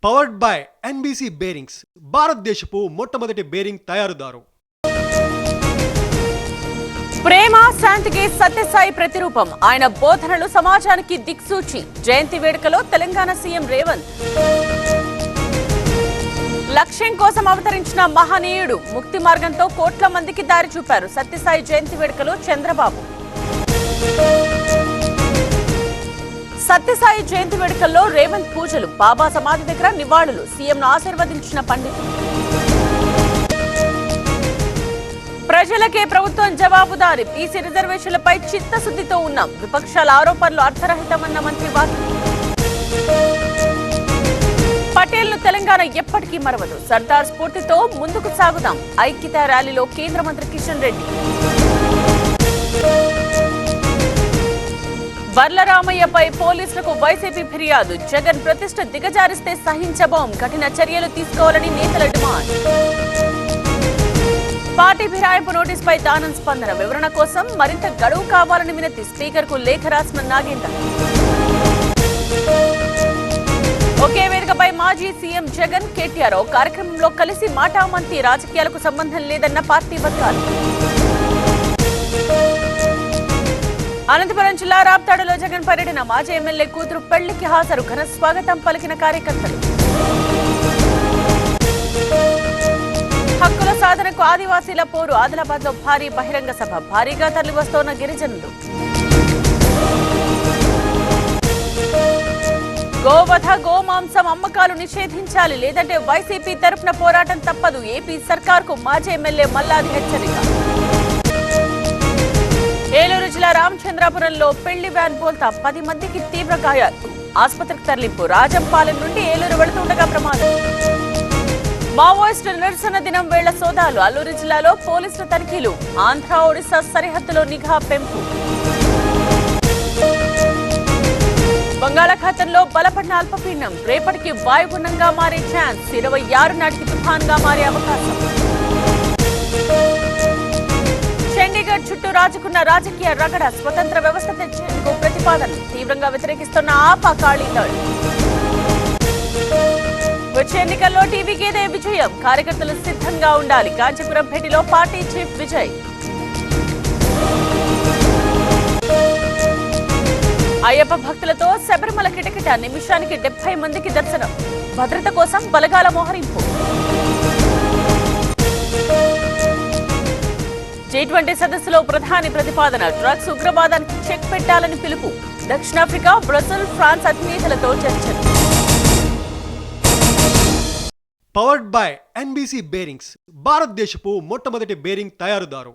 Powered by NBC bearings, భారతదేశపు మొట్టమొదటి bearing తయారుదారు. ప్రేమ శాంతికి సత్యసాయి ప్రతిరూపం. ఆయన బోధనలు సమాజానికి దిక్సూచి. జయంతి వేడుకలో తెలంగాణ సీఎం రేవంత్. లక్ష్యం కోసం అవతరించిన మహనీయుడు. ముక్తి మార్గంతో కోట్ల మందికి దారి చూపారు. సత్యసాయి జయంతి వేడుకలో చంద్రబాబు. సత్యసాయి జయంతి వేడుకల్లో రేవంత్ పూజలు. బాబా సమాధి దగ్గర నివాళులు. సీఎంను ఆశీర్వదించిన పండితులు. ప్రజలకే ప్రభుత్వం జవాబుదారి. బీసీ రిజర్వేషన్లపై చిత్తశుద్ధితో ఉన్నాం. విపక్షాల ఆరోపణలు అర్థరహితమన్న మంత్రి వాకి. పటేల్ ను తెలంగాణ ఎప్పటికీ మరవదు. సర్దార్ స్ఫూర్తితో ముందుకు సాగుదాం. ఐక్యతా ర్యాలీలో కేంద్ర మంత్రి కిషన్ రెడ్డి. వర్లరామయ్యపై పోలీసులకు వైసీపీ ఫిర్యాదు. జగన్ ప్రతిష్ఠ దిగజారిస్తే సహించబోం. కఠిన చర్యలు తీసుకోవాలని నేతల డిమాండ్. పార్టీ ఫిరాయింపు నోటీసుపై దానం స్పందన. వివరణ కోసం మరింత గడువు కావాలని వినతి. స్పీకర్ కు లేఖ రాసిన నాగేందర్. ఒకే వేదికపై మాజీ సీఎం జగన్, కేటీఆర్ ఓ కార్యక్రమంలో కలిసి మాటామంతి. రాజకీయాలకు సంబంధం లేదన్న పార్టీ వర్గాలు. అనంతపురం జిల్లా రాప్తాడులో జగన్ పర్యటన. మాజీ ఎమ్మెల్యే కూతురు పెళ్లికి హాజరు. ఘన స్వాగతం పలికిన కార్యకర్తలు. హక్కుల సాధనకు ఆదివాసీల పోరు. ఆదిలాబాద్ లో భారీ బహిరంగ సభ. భారీగా తరలివస్తోన్న గిరిజనులు. గోవధ, గోమాంసం అమ్మకాలు నిషేధించాలి, లేదంటే వైసీపీ తరఫున పోరాటం తప్పదు. ఏపీ సర్కార్కు మాజీ ఎమ్మెల్యే మల్లాది హెచ్చరిక. ఏలూరు జిల్లా రామచంద్రాపురంలో పెళ్లి వ్యాన్ బోల్తా. 10 మందికి తీవ్ర గాయాలు. ఆసుపత్రికి తరలింపు. రాజంపాలెం నుండి ఏలూరు వెళుతుండగా ప్రమాదం. మావోయిస్టుల నిరసన దినం వేళ్ల సోదాలు. అల్లూరు జిల్లాలో పోలీసుల తనిఖీలు. ఆంధ్ర, ఒడిశా సరిహద్దులో నిఘా పెంపు. బంగాళాఖాతంలో బలపడిన అల్పపీడనం. రేపటికి వాయుగుండంగా మారే ఛాన్స్. 26 నాటికి తుఫాన్గా మారే అవకాశం. చండీగఢ్ చుట్టూ రాజుకున్న రాజకీయ రగడ. స్వతంత్ర వ్యవస్థ తెచ్చేందుకు ప్రతిపాదనలు. తీవ్రంగా వ్యతిరేకిస్తున్న ఆప్ అకాలీదళ్. వచ్చే ఎన్నికల్లో టీవీకేదే విజయం. కార్యకర్తలు సిద్ధంగా ఉండాలి. కాంచీపురం భేటీలో పార్టీ చీఫ్ విజయ్. అయ్యప్ప భక్తులతో శబరిమల కిటకిట. నిమిషానికి 70 మందికి దర్శనం. భద్రత కోసం బలగాల మోహరింపు. G20 సదస్సులో ప్రధాని ప్రతిపాదన. డ్రగ్స్ ఉగ్రవాదానికి చెక్ పెట్టాలని పిలుపు. దక్షిణాఫ్రికా, బ్రెజిల్, ఫ్రాన్స్ అధినేతలతో చర్చలు. పవర్డ్ బై ఎన్బీసీ బేరింగ్స్, భారతదేశపు మొట్టమొదటి బేరింగ్ తయారుదారు.